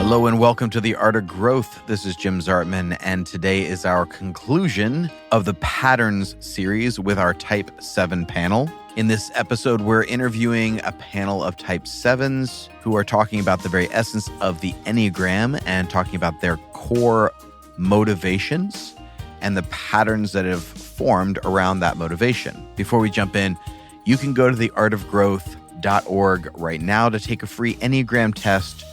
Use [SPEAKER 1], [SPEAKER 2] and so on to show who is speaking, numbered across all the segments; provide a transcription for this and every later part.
[SPEAKER 1] Hello and welcome to The Art of Growth. This is Jim Zartman, and today is our conclusion of the Patterns series with our Type 7 panel. In this episode, we're interviewing a panel of Type 7s who are talking about the very essence of the Enneagram and talking about their core motivations and the patterns that have formed around that motivation. Before we jump in, you can go to theartofgrowth.org right now to take a free Enneagram test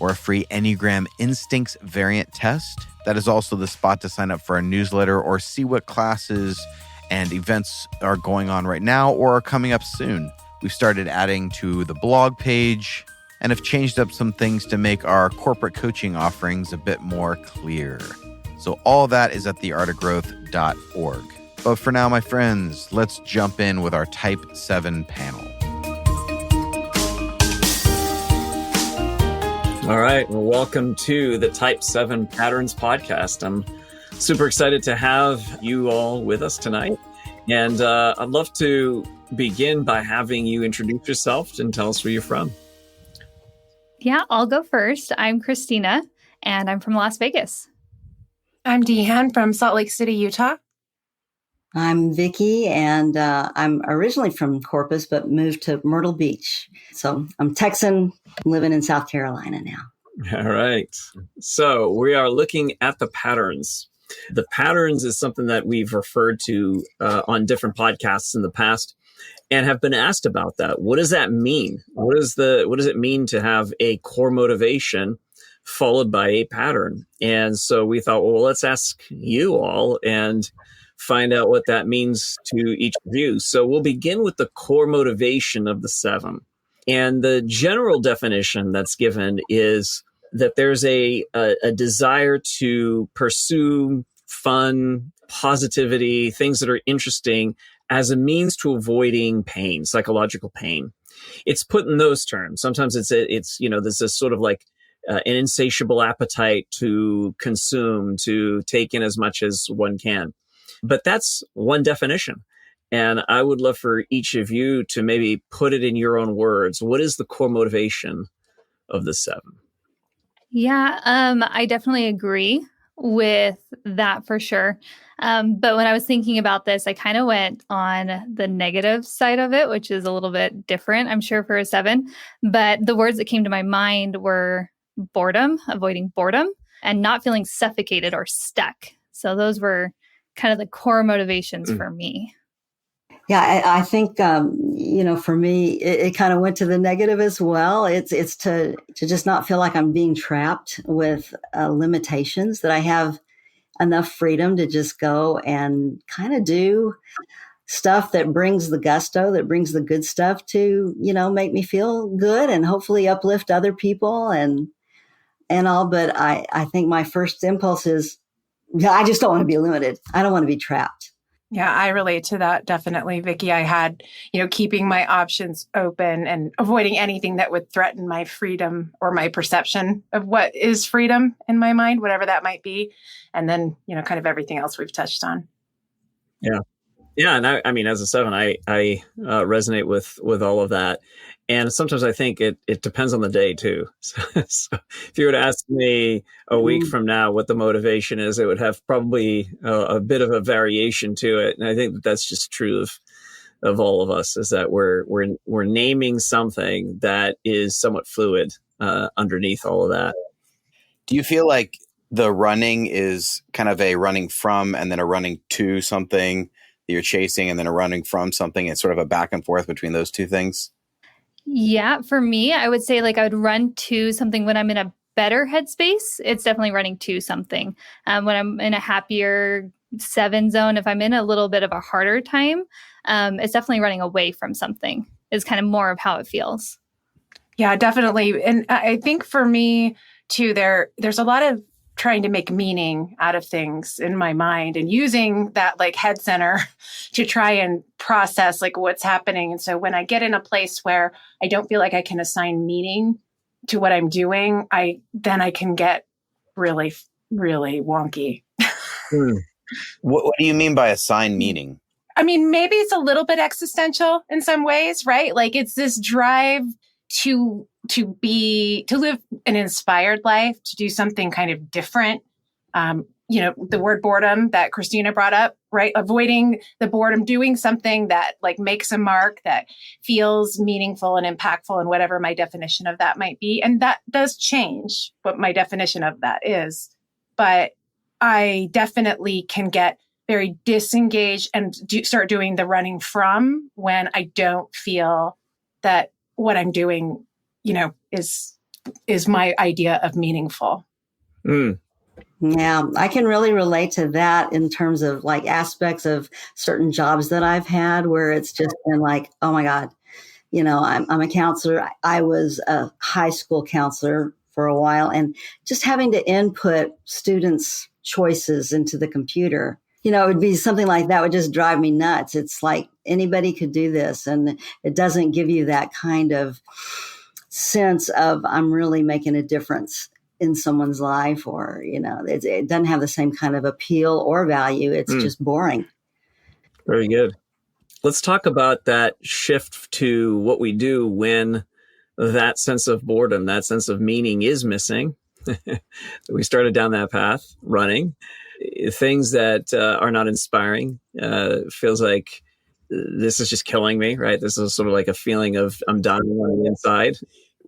[SPEAKER 1] or a free Enneagram Instincts variant test. That is also the spot to sign up for our newsletter or see what classes and events are going on right now or are coming up soon. We've started adding to the blog page and have changed up some things to make our corporate coaching offerings a bit more clear. So all that is at theartofgrowth.org. But for now, my friends, let's jump in with our Type 7 panel.
[SPEAKER 2] All right. Well, welcome to the Type 7 Patterns podcast. I'm super excited to have you all with us tonight. And I'd love to begin by having you introduce yourself and tell us where you're from.
[SPEAKER 3] Yeah, I'll go first. I'm Christina, and I'm from Las Vegas.
[SPEAKER 4] I'm Deanne from Salt Lake City, Utah.
[SPEAKER 5] I'm Vicky, and I'm originally from Corpus, but moved to Myrtle Beach. So I'm Texan, living in South Carolina now.
[SPEAKER 2] All right. So we are looking at the patterns. The patterns is something that we've referred to on different podcasts in the past and have been asked about that. What does that mean? What does it mean to have a core motivation followed by a pattern? And so we thought, well, let's ask you all and find out what that means to each of you. So we'll begin with the core motivation of the 7. And the general definition that's given is that there's a desire to pursue fun, positivity, things that are interesting as a means to avoiding pain, psychological pain. It's put in those terms. Sometimes it's there's this sort of like an insatiable appetite to consume, to take in as much as one can. But that's one definition. And I would love for each of you to maybe put it in your own words. What is the core motivation of the 7?
[SPEAKER 3] Yeah, I definitely agree with that for sure. But when I was thinking about this, I kind of went on the negative side of it, which is a little bit different, I'm sure, for a 7. But the words that came to my mind were boredom, avoiding boredom, and not feeling suffocated or stuck. So those were kind of the core motivations for me.
[SPEAKER 5] Yeah, I think, for me, it kind of went to the negative as well. It's to just not feel like I'm being trapped with limitations, that I have enough freedom to just go and kind of do stuff that brings the gusto, that brings the good stuff to, make me feel good and hopefully uplift other people and all. But I think my first impulse is, I just don't want to be limited. I don't want to be trapped.
[SPEAKER 4] Yeah, I relate to that definitely, Vicky. I had, keeping my options open and avoiding anything that would threaten my freedom or my perception of what is freedom in my mind, whatever that might be. And then, kind of everything else we've touched on. Yeah.
[SPEAKER 2] Yeah. And I mean, as a 7, I resonate with all of that. And sometimes I think it depends on the day too. So if you were to ask me a week from now what the motivation is, it would have probably a bit of a variation to it. And I think that's just true of all of us, is that we're naming something that is somewhat fluid underneath all of that.
[SPEAKER 1] Do you feel like the running is kind of a running from and then a running to something that you're chasing and then a running from something? It's sort of a back and forth between those two things?
[SPEAKER 3] Yeah, for me, I would say I would run to something when I'm in a better headspace. It's definitely running to something. When I'm in a happier 7 zone, if I'm in a little bit of a harder time, it's definitely running away from something. Is kind of more of how it feels.
[SPEAKER 4] Yeah, definitely. And I think for me too, there's a lot of trying to make meaning out of things in my mind and using that head center to try and process what's happening. And so when I get in a place where I don't feel like I can assign meaning to what I'm doing, I can get really, really wonky.
[SPEAKER 1] What do you mean by assign meaning?
[SPEAKER 4] I mean, maybe it's a little bit existential in some ways, right? It's this drive to live an inspired life, to do something kind of different. The word boredom that Christina brought up, right? Avoiding the boredom, doing something that like makes a mark, that feels meaningful and impactful, and whatever my definition of that might be. And that does change what my definition of that is. But I definitely can get very disengaged and start doing the running from when I don't feel that what I'm doing, is my idea of meaningful.
[SPEAKER 2] Mm.
[SPEAKER 5] Yeah, I can really relate to that in terms of like aspects of certain jobs that I've had where it's just been like, oh my God, I'm a counselor. I was a high school counselor for a while, and just having to input students' choices into the computer, it would be something like that would just drive me nuts. It's like anybody could do this, and it doesn't give you that kind of sense of I'm really making a difference in someone's life, or, it doesn't have the same kind of appeal or value. It's just boring.
[SPEAKER 2] Very good. Let's talk about that shift to what we do when that sense of boredom, that sense of meaning is missing. We started down that path, running. Things that are not inspiring. Feels like this is just killing me, right? This is sort of like a feeling of I'm dying on the inside.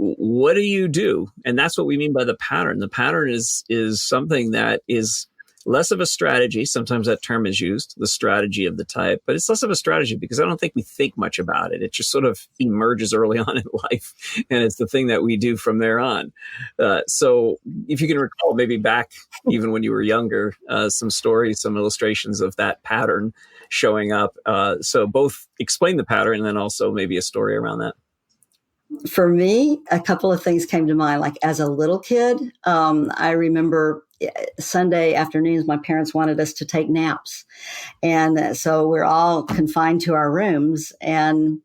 [SPEAKER 2] What do you do? And that's what we mean by the pattern. The pattern is something that is less of a strategy. Sometimes that term is used, the strategy of the type, but it's less of a strategy because I don't think we think much about it. It just sort of emerges early on in life, and it's the thing that we do from there on. So if you can recall, maybe back even when you were younger, some stories, some illustrations of that pattern showing up. So both explain the pattern and then also maybe a story around that.
[SPEAKER 5] For me, a couple of things came to mind. Like as a little kid, I remember Sunday afternoons, my parents wanted us to take naps. And so we're all confined to our rooms. And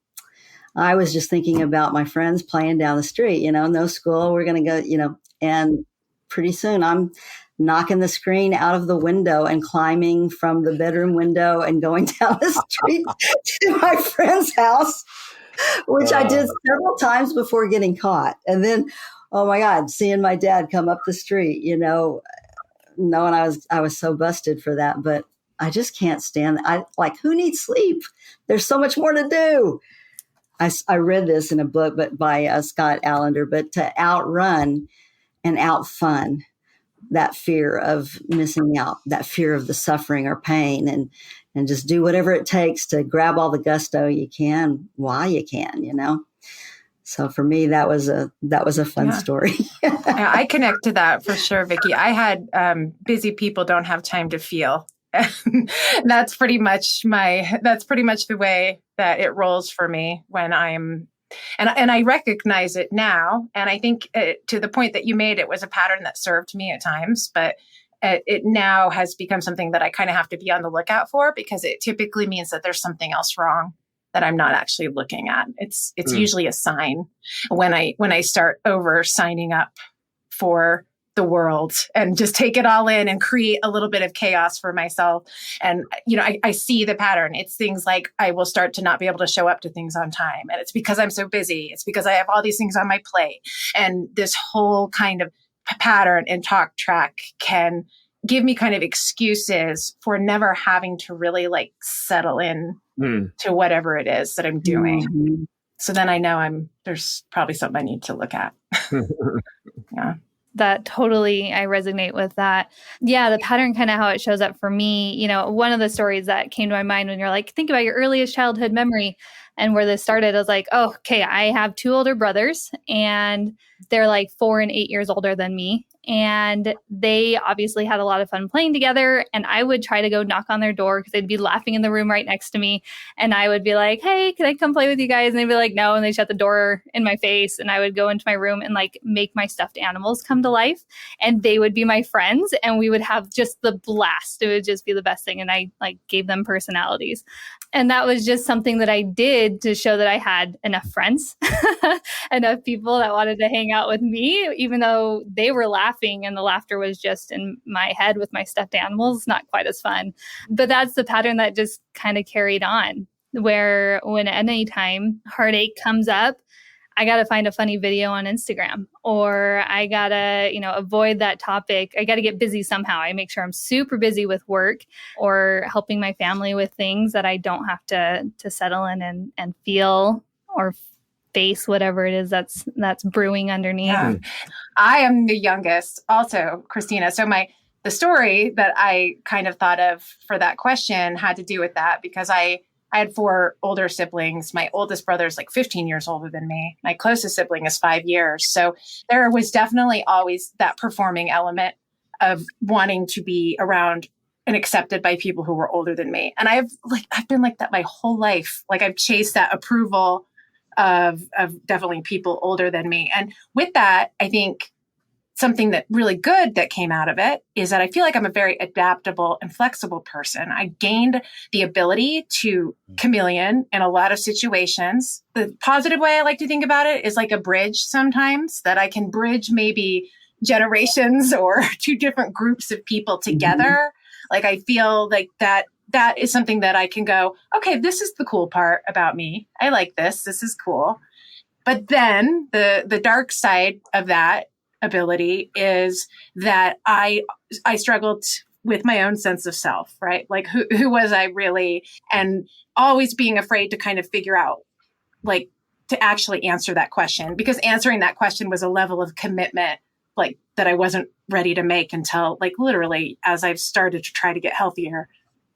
[SPEAKER 5] I was just thinking about my friends playing down the street, no school. We're going to go, and pretty soon I'm knocking the screen out of the window and climbing from the bedroom window and going down the street to my friend's house, which I did several times before getting caught. And then, oh my God, seeing my dad come up the street, knowing I was so busted for that, but I just can't stand that. Who needs sleep? There's so much more to do. I read this in a book, but by Scott Allender, but to outrun and outfun that fear of missing out, that fear of the suffering or pain, and just do whatever it takes to grab all the gusto you can while you can, So for me, that was a fun story.
[SPEAKER 4] I connect to that for sure, Vicki. I had busy people don't have time to feel. That's pretty much the way that it rolls for me when I'm, and I recognize it now. And I think to the point that you made, it was a pattern that served me at times, but it now has become something that I kind of have to be on the lookout for, because it typically means that there's something else wrong that I'm not actually looking at. It's usually a sign when I start over signing up for the world and just take it all in and create a little bit of chaos for myself. And, I see the pattern. It's things like I will start to not be able to show up to things on time. And it's because I'm so busy. It's because I have all these things on my plate. And this whole kind of pattern and talk track can give me kind of excuses for never having to really settle in to whatever it is that I'm doing. Mm-hmm. So then I know there's probably something I need to look at. Yeah.
[SPEAKER 3] That totally, I resonate with that. Yeah, the pattern, kind of how it shows up for me. One of the stories that came to my mind when you're like, think about your earliest childhood memory and where this started, I was like, oh, okay, I have 2 older brothers and they're 4 and 8 years older than me. And they obviously had a lot of fun playing together. And I would try to go knock on their door because they'd be laughing in the room right next to me. And I would be like, hey, can I come play with you guys? And they'd be like, no. And they'd shut the door in my face. And I would go into my room and make my stuffed animals come to life. And they would be my friends. And we would have just the blast. It would just be the best thing. And I gave them personalities. And that was just something that I did to show that I had enough friends, enough people that wanted to hang out with me, even though they were laughing and the laughter was just in my head with my stuffed animals, not quite as fun. But that's the pattern that just kind of carried on, where when at any time heartache comes up, I got to find a funny video on Instagram, or I got to, avoid that topic. I got to get busy somehow. I make sure I'm super busy with work or helping my family with things that I don't have to settle in and feel or face whatever it is that's brewing underneath.
[SPEAKER 4] Yeah. I am the youngest also, Christina. So the story that I kind of thought of for that question had to do with that, because I had 4 older siblings. My oldest brother is like 15 years older than me. My closest sibling is 5 years. So there was definitely always that performing element of wanting to be around and accepted by people who were older than me. And I've been like that my whole life. Like I've chased that approval of definitely people older than me. And with that, I think something that really good that came out of it is that I feel like I'm a very adaptable and flexible person. I gained the ability to chameleon in a lot of situations. The positive way I like to think about it is like a bridge sometimes, that I can bridge maybe generations or 2 different groups of people together. Like I feel like that is something that I can go, okay, this is the cool part about me. I like this. This is cool. But then the dark side of that ability is that I struggled with my own sense of self, right? Like who was I really? And always being afraid to kind of figure out, like, to actually answer that question, because answering that question was a level of commitment like that I wasn't ready to make until like literally as I've started to try to get healthier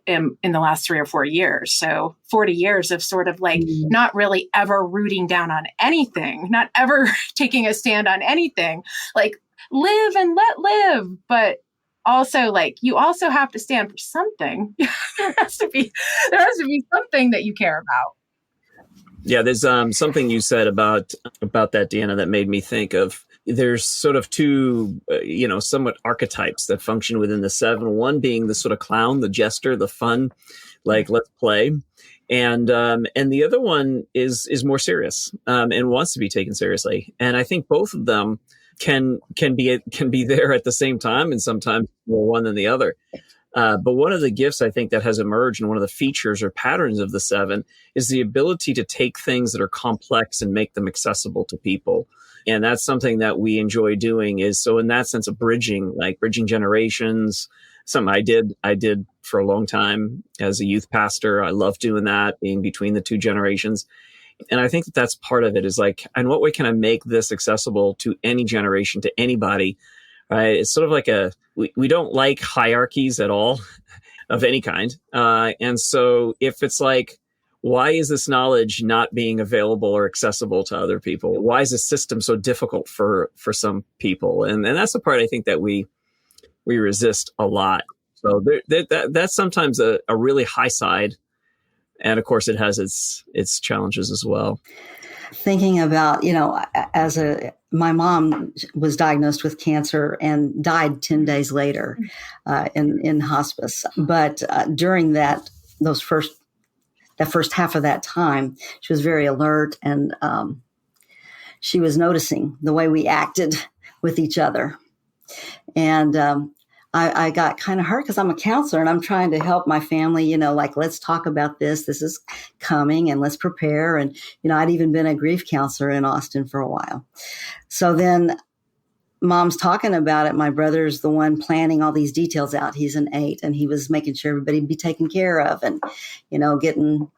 [SPEAKER 4] in the last 3 or 4 years. So 40 years of sort of like not really ever rooting down on anything, not ever taking a stand on anything, like live and let live. But also like, you also have to stand for something. there has to be something that you care about.
[SPEAKER 2] Yeah, there's something you said about that, Deanna, that made me think of, there's sort of 2, somewhat archetypes that function within the 7. One being the sort of clown, the jester, the fun, like let's play, and the other one is more serious and wants to be taken seriously. And I think both of them can be there at the same time, and sometimes more one than the other. But one of the gifts I think that has emerged, and one of the features or patterns of the 7, is the ability to take things that are complex and make them accessible to people. And that's something that we enjoy doing, is so in that sense of bridging generations, something I did for a long time as a youth pastor. I love doing that, being between the 2 generations. And I think that that's part of it, is like, in what way can I make this accessible to any generation, to anybody? Right? It's sort of like we don't like hierarchies at all of any kind. And so if it's like, why is this knowledge not being available or accessible to other people? Why is this system so difficult for some people? And that's the part I think that we resist a lot. So that's sometimes a really high side. And of course, it has its challenges as well.
[SPEAKER 5] Thinking about, my mom was diagnosed with cancer and died 10 days later in hospice. But during that first half of that time, she was very alert, and she was noticing the way we acted with each other. And I got kind of hurt because I'm a counselor and I'm trying to help my family, like, let's talk about this. This is coming and let's prepare. And, I'd even been a grief counselor in Austin for a while. So then Mom's talking about it. My brother's the one planning all these details out. He's an 8, and he was making sure everybody be taken care of and, getting,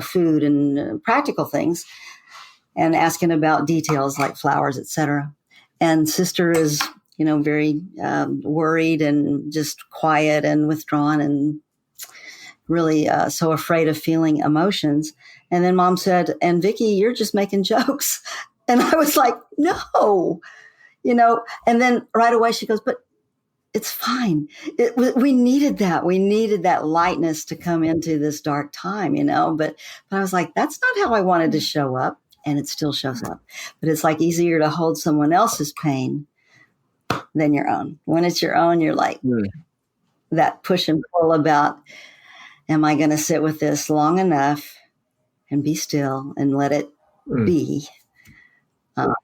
[SPEAKER 5] food and practical things, and asking about details like flowers, etc. And sister is, very worried and just quiet and withdrawn and really so afraid of feeling emotions. And then Mom said, and Vicki, you're just making jokes. And I was like, no, and then right away she goes, but it's fine. We needed that. We needed that lightness to come into this dark time, but I was like, that's not how I wanted to show up. And it still shows up. But it's like easier to hold someone else's pain than your own. When it's your own, you're like that push and pull about, am I going to sit with this long enough and be still and let it be,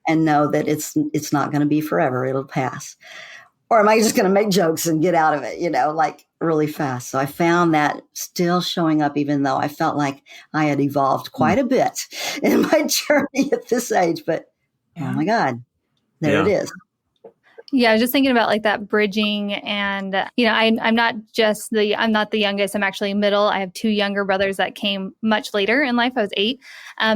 [SPEAKER 5] and know that it's not going to be forever. It'll pass. or am I just going to make jokes and get out of it, like really fast? So I found that still showing up, even though I felt like I had evolved quite a bit in my journey at this age. But oh my God, there it is.
[SPEAKER 3] Yeah, I was just thinking about like that bridging, and I'm not the youngest. I'm actually middle. I have two younger brothers that came much later in life. I was 8.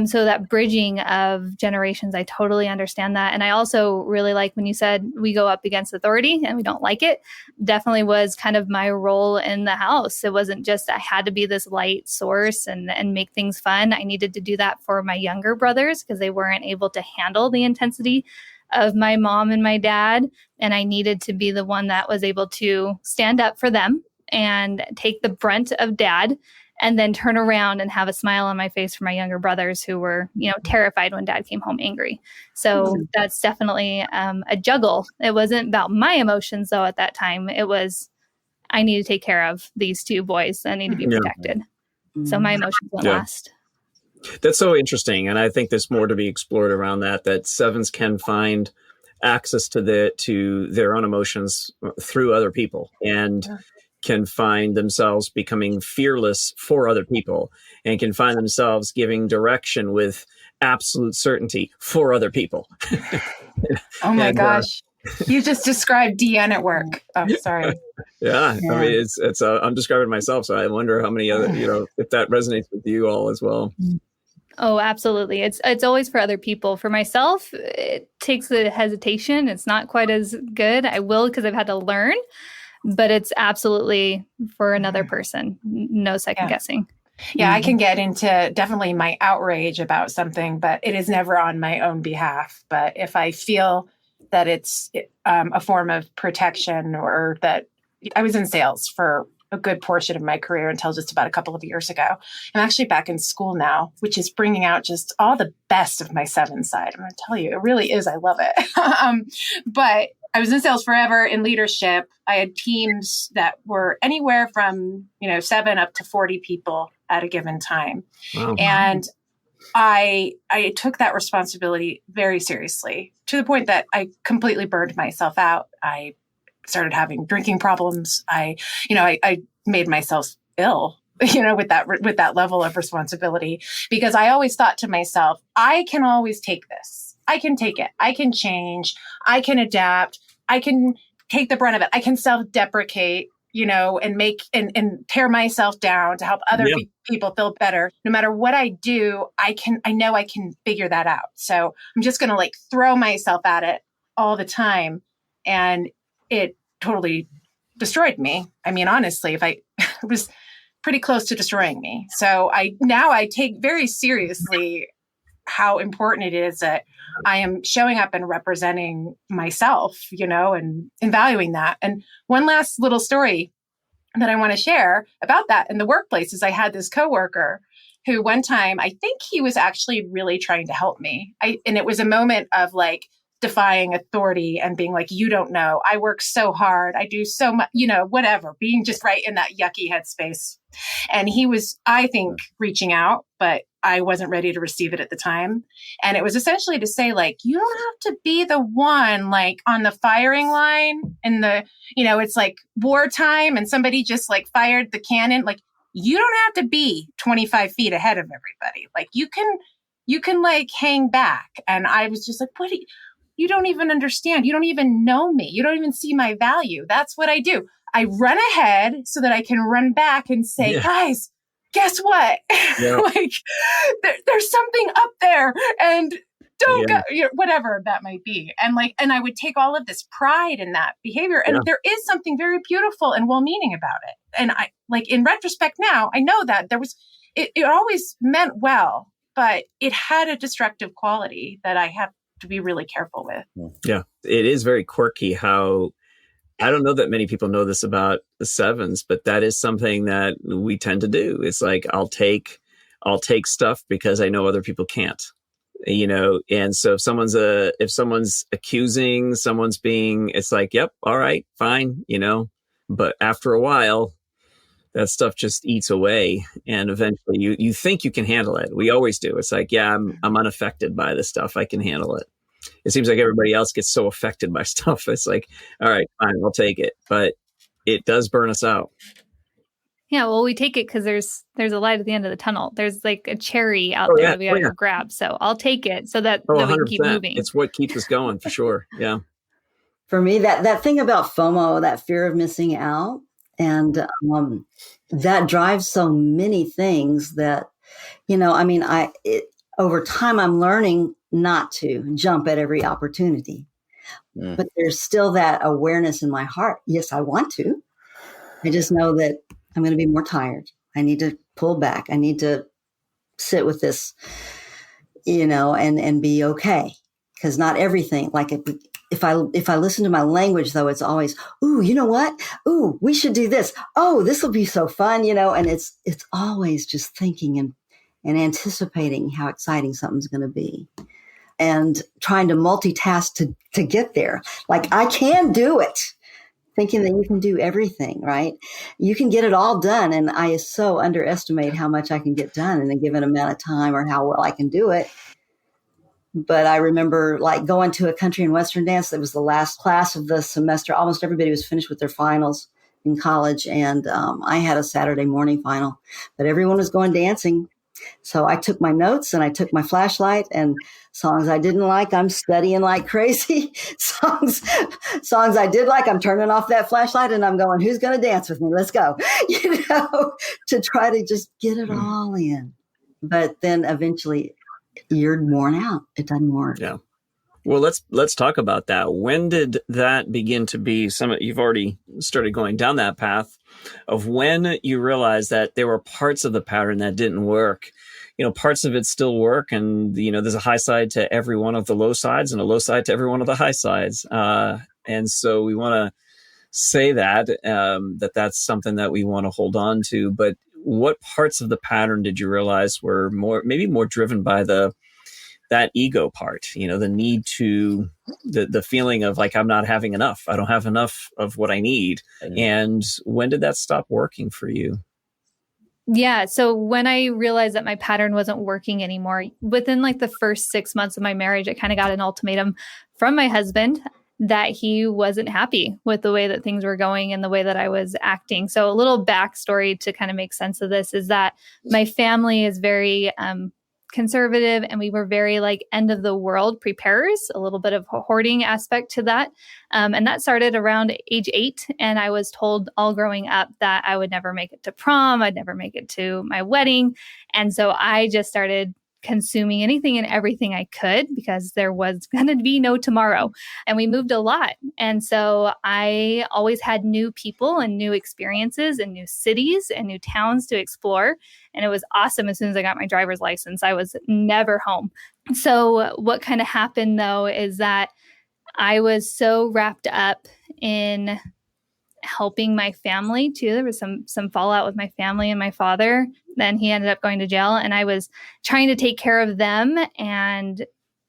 [SPEAKER 3] So that bridging of generations, I totally understand that. And I also really like when you said we go up against authority and we don't like it. Definitely was kind of my role in the house. It wasn't just I had to be this light source and make things fun. I needed to do that for my younger brothers because they weren't able to handle the intensity of my mom and my dad. And I needed to be the one that was able to stand up for them and take the brunt of dad and then turn around and have a smile on my face for my younger brothers who were, terrified when dad came home angry. So that's definitely a juggle. It wasn't about my emotions though at that time. It was, I need to take care of these two boys that need to be protected. So my emotions went last.
[SPEAKER 2] That's so interesting. And I think there's more to be explored around that 7s can find access to their own emotions through other people and can find themselves becoming fearless for other people and can find themselves giving direction with absolute certainty for other people.
[SPEAKER 4] Oh my gosh. You just described DN at work. Oh, sorry.
[SPEAKER 2] Yeah. I mean, it's I'm describing myself. So I wonder how many other, if that resonates with you all as well.
[SPEAKER 3] Oh, absolutely. It's always for other people. For myself, it takes the hesitation. It's not quite as good. I will because I've had to learn, but it's absolutely for another person. No second guessing.
[SPEAKER 4] Yeah, I can get into definitely my outrage about something, but it is never on my own behalf. But if I feel that it's a form of protection, or that I was in sales for a good portion of my career until just about a couple of years ago. I'm actually back in school now, which is bringing out just all the best of my 7 side. I'm going to tell you, it really is. I love it. But I was in sales forever in leadership. I had teams that were anywhere from, 7 up to 40 people at a given time. Wow. And I took that responsibility very seriously to the point that I completely burned myself out. I started having drinking problems. I made myself ill, with that level of responsibility, because I always thought to myself, I can always take this. I can take it. I can change. I can adapt. I can take the brunt of it. I can self-deprecate, and make and tear myself down to help other people feel better. No matter what I do, I know I can figure that out. So I'm just going to throw myself at it all the time. And it totally destroyed me. I mean, honestly, it was pretty close to destroying me. So I take very seriously how important it is that I am showing up and representing myself, and valuing that. And one last little story that I want to share about that in the workplace is I had this coworker who one time, I think he was actually really trying to help me. And it was a moment of defying authority and being like, you don't know, I work so hard. I do so much, whatever, being just right in that yucky headspace. And he was, I think, reaching out, but I wasn't ready to receive it at the time. And it was essentially to say, you don't have to be the one on the firing line in the, it's wartime and somebody just fired the cannon. You don't have to be 25 feet ahead of everybody. You can hang back. And I was just what you don't even understand. You don't even know me. You don't even see my value. That's what I do. I run ahead so that I can run back and say, guys, guess what?
[SPEAKER 2] Yeah.
[SPEAKER 4] There's something up there, and don't go, whatever that might be. And I would take all of this pride in that behavior. And there is something very beautiful and well-meaning about it. And I in retrospect now, I know that it always meant well, but it had a destructive quality that I have to be really careful with.
[SPEAKER 2] Yeah. It is very quirky how, I don't know that many people know this about the 7s, but that is something that we tend to do. It's I'll take stuff because I know other people can't, and so if someone's accusing, someone's being, it's yep, all right, fine, but after a while, that stuff just eats away. And eventually you think you can handle it. We always do. It's I'm unaffected by this stuff. I can handle it. It seems like everybody else gets so affected by stuff. It's like, all right, fine, I'll take it. But it does burn us out.
[SPEAKER 3] Yeah, well, we take it because there's a light at the end of the tunnel. There's like a cherry out
[SPEAKER 2] Oh,
[SPEAKER 3] there
[SPEAKER 2] yeah.
[SPEAKER 3] that we
[SPEAKER 2] Oh,
[SPEAKER 3] gotta
[SPEAKER 2] yeah.
[SPEAKER 3] go grab. So I'll take it so that,
[SPEAKER 2] Oh,
[SPEAKER 3] that we can keep
[SPEAKER 2] 100%.
[SPEAKER 3] moving.
[SPEAKER 2] It's what keeps us going for sure. Yeah.
[SPEAKER 5] For me, that thing about FOMO, that fear of missing out, and that drives so many things that, I mean, over time, I'm learning not to jump at every opportunity, but there's still that awareness in my heart. Yes, I want to. I just know that I'm going to be more tired. I need to pull back. I need to sit with this, and be okay. Because not everything, like if I listen to my language, though, it's always, ooh, you know what? Ooh, we should do this. Oh, this will be so fun, and it's always just thinking and anticipating how exciting something's going to be, and trying to multitask to get there. Like, I can do it, thinking that you can do everything, right? You can get it all done. And I so underestimate how much I can get done in a given amount of time, or how well I can do it. But I remember like going to a country and Western dance. That was the last class of the semester. Almost everybody was finished with their finals in college. And I had a Saturday morning final, but everyone was going dancing. So I took my notes and I took my flashlight, and songs I didn't like, I'm studying like crazy. songs I did like, I'm turning off that flashlight and I'm going, who's going to dance with me? Let's go, to try to just get it all in. But then eventually you're worn out. It doesn't work.
[SPEAKER 2] Yeah. Well, let's talk about that. When did that begin to be you've already started going down that path of when you realized that there were parts of the pattern that didn't work? Parts of it still work, and there's a high side to every one of the low sides and a low side to every one of the high sides. And so we want to say that that's something that we want to hold on to. But what parts of the pattern did you realize were maybe more driven by that ego part, the need to, the feeling of like, I'm not having enough. I don't have enough of what I need. And when did that stop working for you?
[SPEAKER 3] Yeah. So when I realized that my pattern wasn't working anymore, within like the first 6 months of my marriage, I kind of got an ultimatum from my husband that he wasn't happy with the way that things were going and the way that I was acting. So a little backstory to kind of make sense of this is that my family is very conservative, and we were very like end of the world preparers, a little bit of a hoarding aspect to that. And that started around age 8. And I was told all growing up that I would never make it to prom. I'd never make it to my wedding. And so I just started consuming anything and everything I could, because there was going to be no tomorrow. And we moved a lot. And so I always had new people and new experiences and new cities and new towns to explore. And it was awesome. As soon as I got my driver's license, I was never home. So what kind of happened though is that I was so wrapped up in helping my family too. There was some fallout with my family and my father. Then he ended up going to jail, and I was trying to take care of them, and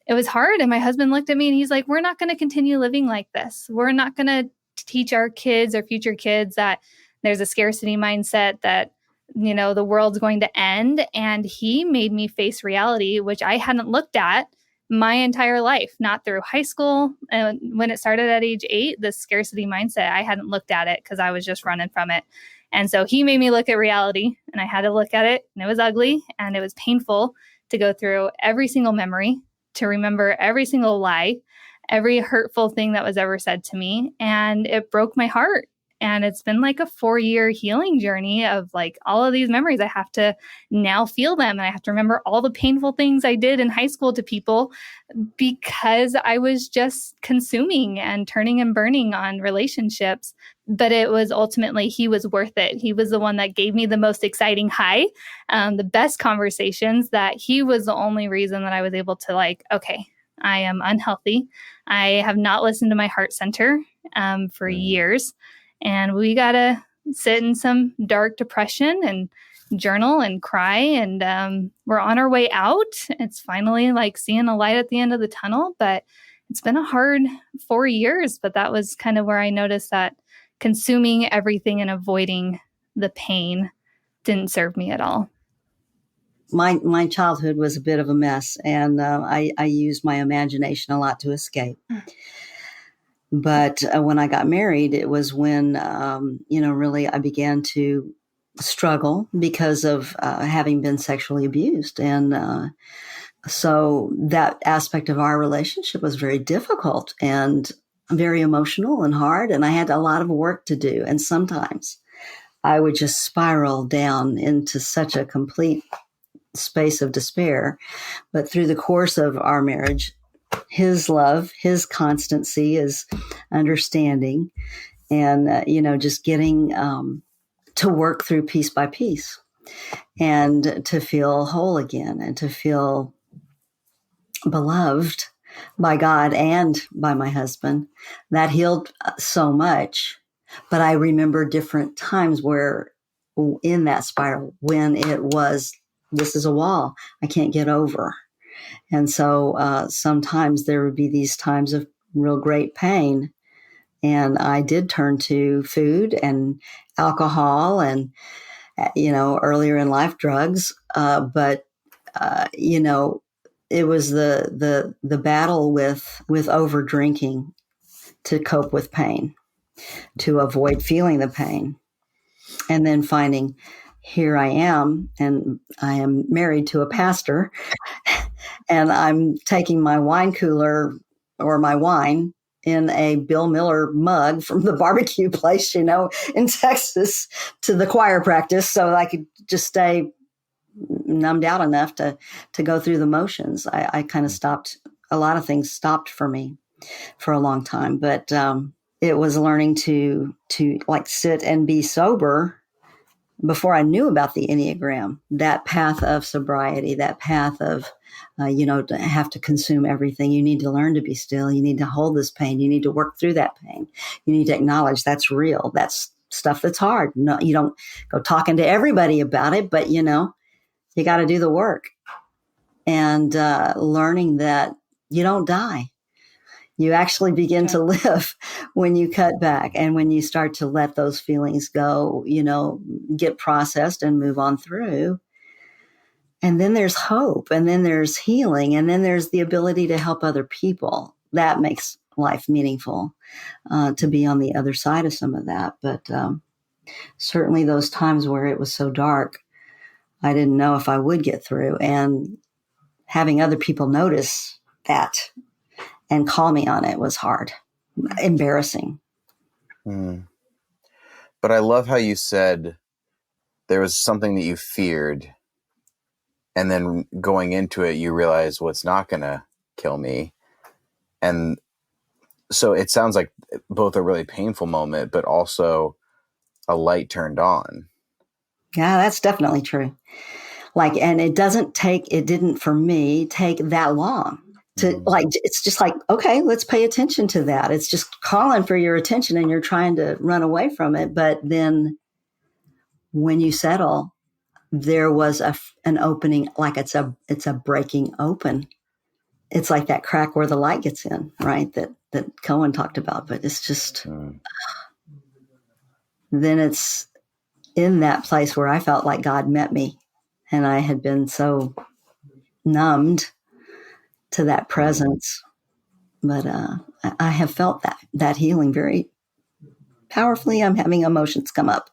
[SPEAKER 3] it was hard. And my husband looked at me and he's like, we're not going to continue living like this. We're not going to teach our kids or future kids that there's a scarcity mindset, that, the world's going to end. And he made me face reality, which I hadn't looked at my entire life, not through high school. And when it started at age 8, the scarcity mindset, I hadn't looked at it because I was just running from it. And so he made me look at reality, and I had to look at it, and it was ugly and it was painful to go through every single memory, to remember every single lie, every hurtful thing that was ever said to me. And it broke my heart. And it's been like a 4-year healing journey of like all of these memories. I have to now feel them. And I have to remember all the painful things I did in high school to people, because I was just consuming and turning and burning on relationships. But it was ultimately, he was worth it. He was the one that gave me the most exciting high, the best conversations, that he was the only reason that I was able to like, okay, I am unhealthy. I have not listened to my heart center for years. And we got to sit in some dark depression and journal and cry. And we're on our way out. It's finally like seeing a light at the end of the tunnel, but it's been a hard 4 years. But that was kind of where I noticed that consuming everything and avoiding the pain didn't serve me at all.
[SPEAKER 5] my childhood was a bit of a mess, and I used my imagination a lot to escape. But when I got married, it was when, really I began to struggle because of having been sexually abused. And so that aspect of our relationship was very difficult and very emotional and hard. And I had a lot of work to do. And sometimes I would just spiral down into such a complete space of despair. But through the course of our marriage, his love, his constancy, his understanding, and, just getting to work through piece by piece and to feel whole again and to feel beloved by God and by my husband. That healed so much. But I remember different times where in that spiral, when it was, this is a wall I can't get over. And so sometimes there would be these times of real great pain. And I did turn to food and alcohol and, earlier in life, drugs. But it was the battle with over drinking to cope with pain, to avoid feeling the pain. And then finding, here I am, and I am married to a pastor, and I'm taking my wine cooler or my wine in a Bill Miller mug from the barbecue place, in Texas, to the choir practice so I could just stay numbed out enough to go through the motions. I kind of stopped. A lot of things stopped for me for a long time, but it was learning to like sit and be sober before I knew about the Enneagram, that path of sobriety, that path of, to have to consume everything. You need to learn to be still. You need to hold this pain. You need to work through that pain. You need to acknowledge that's real. That's stuff that's hard. No, you don't go talking to everybody about it, but you got to do the work. And learning that you don't die. You actually begin to live when you cut back and when you start to let those feelings go, get processed and move on through. And then there's hope, and then there's healing, and then there's the ability to help other people. That makes life meaningful, to be on the other side of some of that. But certainly those times where it was so dark, I didn't know if I would get through. And having other people notice that and call me on it was hard, embarrassing.
[SPEAKER 1] But I love how you said there was something that you feared, and then going into it, you realize what's not going to kill me. And so it sounds like both a really painful moment, but also a light turned on.
[SPEAKER 5] Yeah, that's definitely true. And it didn't for me take that long. It's just like, okay, let's pay attention to that. It's just calling for your attention and you're trying to run away from it. But then when you settle, there was an opening, like it's a breaking open. It's like that crack where the light gets in, right? That Cohen talked about, but it's just, then it's in that place where I felt like God met me, and I had been so numbed to that presence. But I have felt that healing very powerfully. I'm having emotions come up.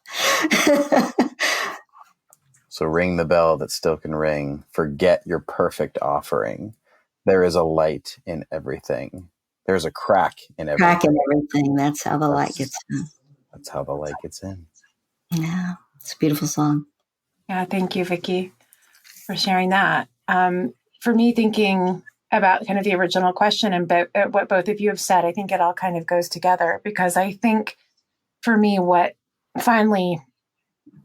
[SPEAKER 1] So ring the bell that still can ring. Forget your perfect offering. There is a light in everything. There's a crack in everything.
[SPEAKER 5] Crack in everything. That's how the light gets in.
[SPEAKER 1] That's how the light gets in.
[SPEAKER 5] Yeah, it's a beautiful song.
[SPEAKER 4] Yeah, thank you, Vicki, for sharing that. For me, thinking about kind of the original question and what both of you have said, I think it all kind of goes together, because I think for me, what finally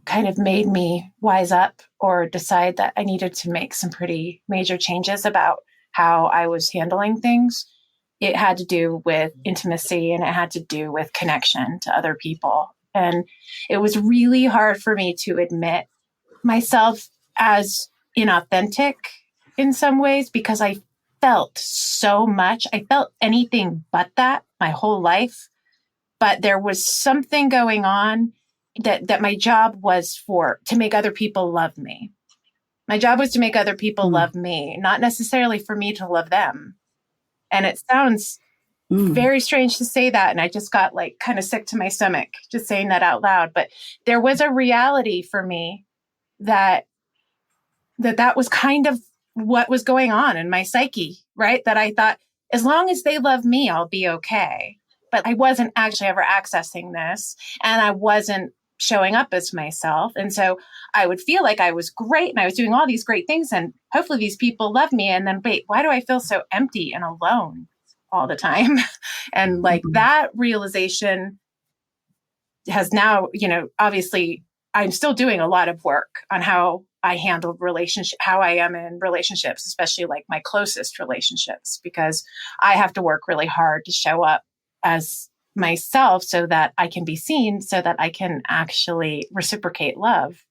[SPEAKER 4] kind of made me wise up or decide that I needed to make some pretty major changes about how I was handling things, it had to do with intimacy, and it had to do with connection to other people. And it was really hard for me to admit myself as inauthentic in some ways, because I felt so much. I felt anything but that my whole life. But there was something going on that my job was to make other people love me. My job was to make other people love me, not necessarily for me to love them. And it sounds very strange to say that. And I just got like kind of sick to my stomach just saying that out loud. But there was a reality for me that was kind of what was going on in my psyche, right? That I thought, as long as they love me, I'll be okay. But I wasn't actually ever accessing this, and I wasn't showing up as myself. And so I would feel like I was great and I was doing all these great things, and hopefully these people love me. And then, wait, why do I feel so empty and alone all the time? And like that realization has now, obviously I'm still doing a lot of work on how I handle how I am in relationships, especially like my closest relationships, because I have to work really hard to show up as myself so that I can be seen, so that I can actually reciprocate love.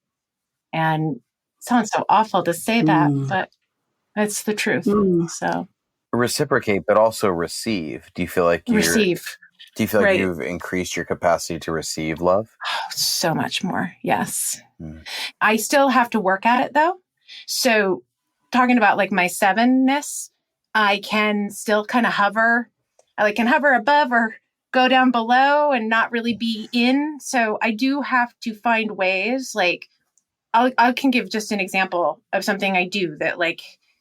[SPEAKER 4] And it sounds so awful to say that, but it's the truth. So
[SPEAKER 1] reciprocate, but also receive. Do you feel like you've increased your capacity to receive love?
[SPEAKER 4] Oh, so much more. Yes. I still have to work at it though. So talking about like my 7-ness, I can still kind of hover. I can hover above or go down below and not really be in. So I do have to find ways. Like I can give just an example of something I do that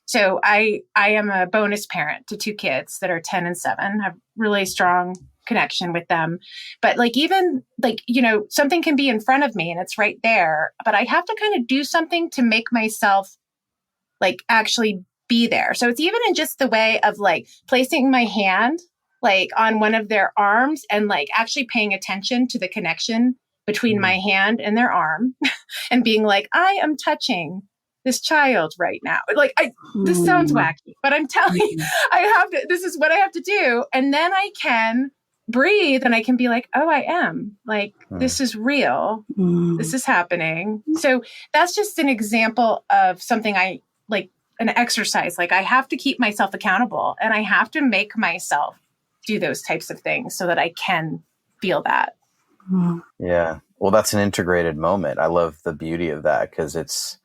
[SPEAKER 4] so I am a bonus parent to 2 kids that are 10 and 7, have really strong connection with them. But something can be in front of me and it's right there, but I have to kind of do something to make myself actually be there. So it's even in just the way of placing my hand on one of their arms and actually paying attention to the connection between my hand and their arm and being I am touching this child right now. This sounds wacky, but I'm telling you, this is what I have to do. And then I can breathe and I can be oh, I am this is real. This is happening. So that's just an example of something I an exercise. I have to keep myself accountable and I have to make myself do those types of things so that I can feel that.
[SPEAKER 1] Yeah. Well, that's an integrated moment. I love the beauty of that because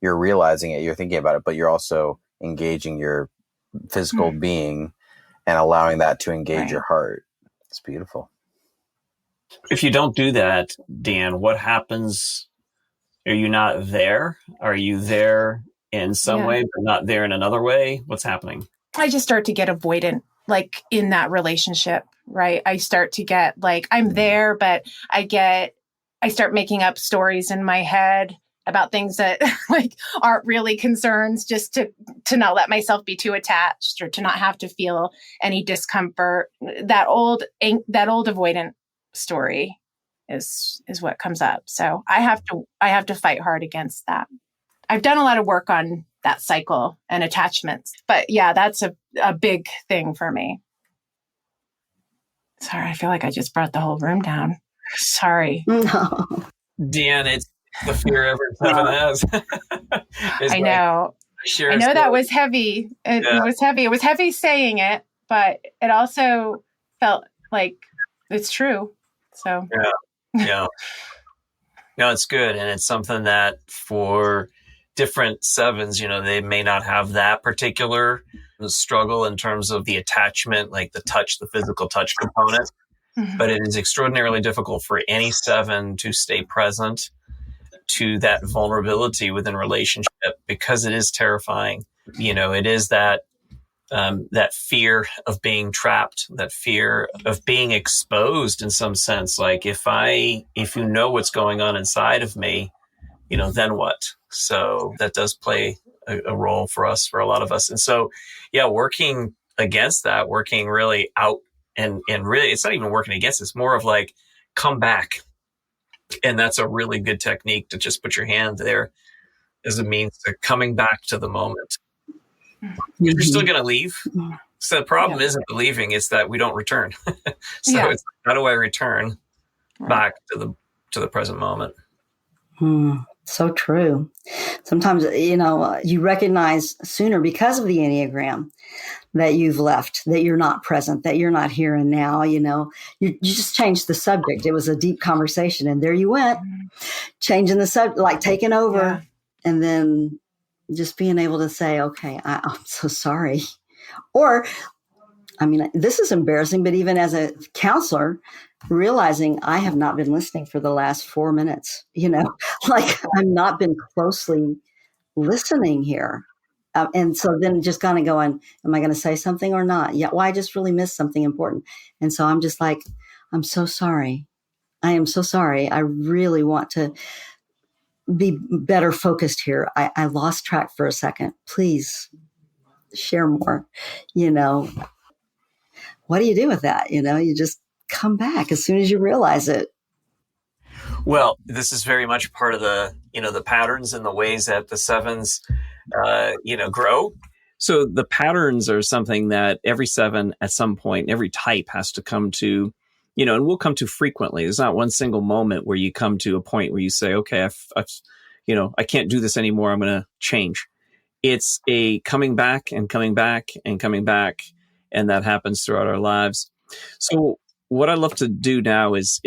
[SPEAKER 1] you're realizing it, you're thinking about it, but you're also engaging your physical being and allowing that to engage your heart. It's beautiful.
[SPEAKER 2] If you don't do that, Dan, what happens? Are you not there? Are you there in some way, but not there in another way? What's happening?
[SPEAKER 4] I just start to get avoidant, in that relationship, right? I start to get I'm there, but I start making up stories in my head about things that aren't really concerns, just to not let myself be too attached or to not have to feel any discomfort. That old avoidant story is what comes up. So I have to fight hard against that. I've done a lot of work on that cycle and attachments, but yeah, that's a big thing for me. Sorry, I feel like I just brought the whole room down. Sorry.
[SPEAKER 5] No.
[SPEAKER 2] Dan, it's the fear every 7 has.
[SPEAKER 4] I know. I know that was heavy. It was heavy. It was heavy saying it, but it also felt like it's true. So
[SPEAKER 2] yeah. No, it's good. And it's something that for different 7s, they may not have that particular struggle in terms of the attachment, the physical touch component. But it is extraordinarily difficult for any 7 to stay present to that vulnerability within relationship because it is terrifying. It is that fear of being trapped, that fear of being exposed in some sense. If you know what's going on inside of me, then what? So that does play a role for a lot of us. And so, working against that, working really out and really, it's not even working against, it's more of come back. And that's a really good technique to just put your hand there as a means to coming back to the moment. You're still going to leave. So the problem isn't the leaving, it's that we don't return. It's how do I return back to the present moment?
[SPEAKER 5] So true. Sometimes, you recognize sooner because of the Enneagram that you've left, that you're not present, that you're not here and now. You just changed the subject. It was a deep conversation and there you went, changing the subject, taking over. And then just being able to say, okay, I'm so sorry. Or, I mean, this is embarrassing, but even as a counselor, realizing I have not been listening for the last 4 minutes, like I've not been closely listening here. And so then just kind of going, am I going to say something or not? Yeah. Well, I just really missed something important. And so I'm just like, I'm so sorry. I am so sorry. I really want to be better focused here. I lost track for a second. Please share more. What do you do with that? You just come back as soon as you realize it.
[SPEAKER 2] Well, this is very much part of the patterns and the ways that the sevens, grow. So the patterns are something that every seven at some point, every type has to come to, and we'll come to frequently. There's not one single moment where you come to a point where you say, okay, I can't do this anymore. I'm going to change. It's a coming back and coming back and coming back. And that happens throughout our lives. So what I love to do now is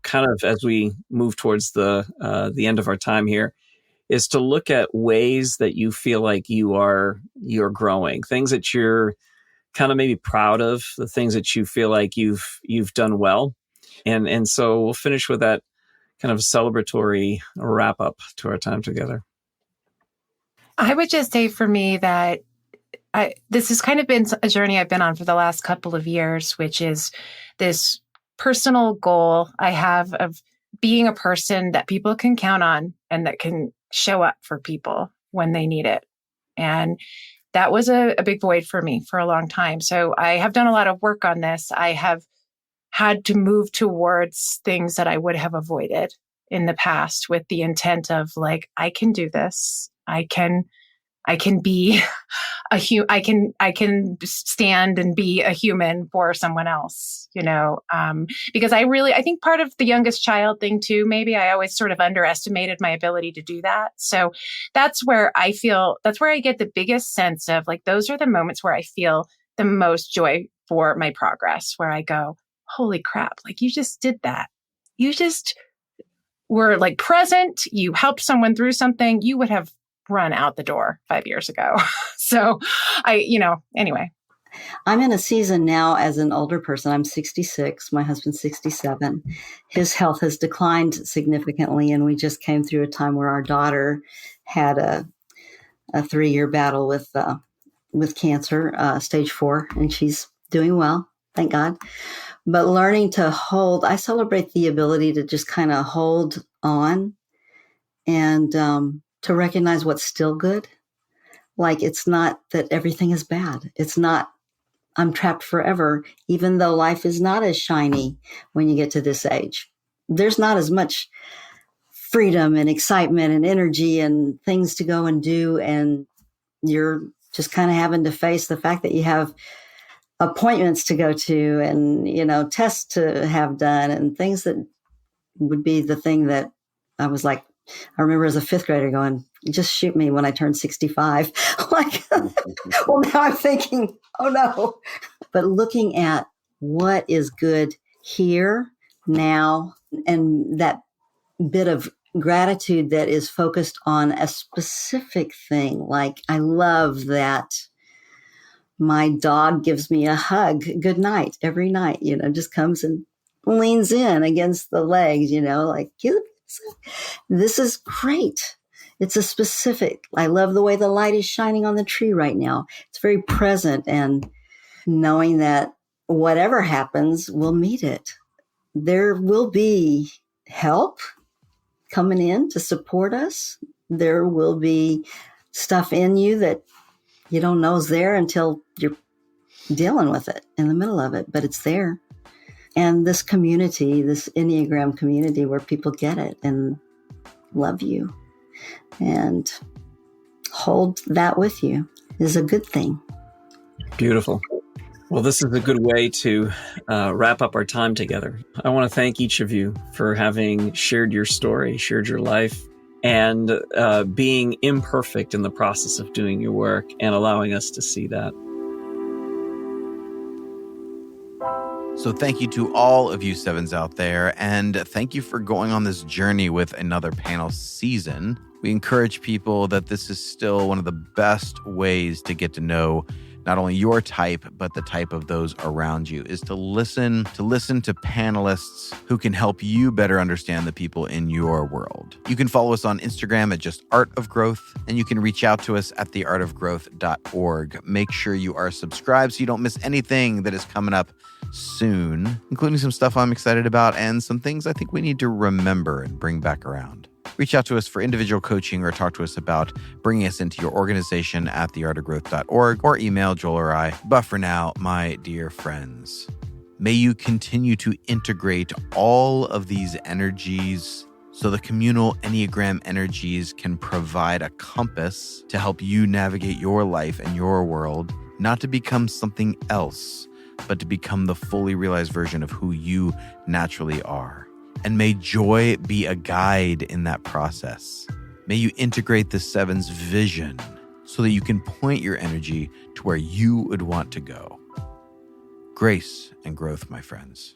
[SPEAKER 2] kind of, as we move towards the end of our time here, is to look at ways that you feel like you're growing, things that you're kind of maybe proud of, the things that you feel like you've done well. And so we'll finish with that kind of celebratory wrap up to our time together.
[SPEAKER 4] I would just say for me that this has kind of been a journey I've been on for the last couple of years, which is this personal goal I have of being a person that people can count on and that can show up for people when they need it. And that was a big void for me for a long time. So I have done a lot of work on this. I have had to move towards things that I would have avoided in the past with the intent of like, I can do this. I can be I can stand and be a human for someone else, because I think part of the youngest child thing too, maybe I always sort of underestimated my ability to do that. So that's where I get the biggest sense of like, those are the moments where I feel the most joy for my progress, where I go, holy crap, like you just did that. You just were like present. You helped someone through something. You would have run out the door 5 years ago. So anyway.
[SPEAKER 5] I'm in a season now as an older person. I'm 66. My husband's 67. His health has declined significantly. And we just came through a time where our daughter had a 3-year battle with cancer, stage 4, and she's doing well. Thank God. But learning to I celebrate the ability to just kind of hold on and, to recognize what's still good. Like, it's not that everything is bad. It's not, I'm trapped forever, even though life is not as shiny when you get to this age. There's not as much freedom and excitement and energy and things to go and do. And you're just kind of having to face the fact that you have appointments to go to and, tests to have done and things that would be the thing that I was like, I remember as a 5th grader going, just shoot me when I turn 65. Like, well, now I'm thinking, oh no. But looking at what is good here, now, and that bit of gratitude that is focused on a specific thing. Like, I love that my dog gives me a hug good night every night, just comes and leans in against the legs, like, this is great. It's a specific, I love the way the light is shining on the tree right now. It's very present, and knowing that whatever happens, we'll meet it. There will be help coming in to support us. There will be stuff in you that you don't know is there until you're dealing with it in the middle of it, but it's there. And this community, this Enneagram community where people get it and love you and hold that with you is a good thing.
[SPEAKER 2] Beautiful. Well, this is a good way to wrap up our time together. I want to thank each of you for having shared your story, shared your life, and being imperfect in the process of doing your work and allowing us to see that.
[SPEAKER 1] So thank you to all of you sevens out there, and thank you for going on this journey with another panel season. We encourage people that this is still one of the best ways to get to know not only your type, but the type of those around you, is to listen to panelists who can help you better understand the people in your world. You can follow us on Instagram at just Art of Growth, and you can reach out to us at theartofgrowth.org. Make sure you are subscribed so you don't miss anything that is coming up soon, including some stuff I'm excited about and some things I think we need to remember and bring back around. Reach out to us for individual coaching or talk to us about bringing us into your organization at theartofgrowth.org or email Joel or I. But for now, my dear friends, may you continue to integrate all of these energies so the communal Enneagram energies can provide a compass to help you navigate your life and your world, not to become something else, but to become the fully realized version of who you naturally are. And may joy be a guide in that process. May you integrate the seven's vision so that you can point your energy to where you would want to go. Grace and growth, my friends.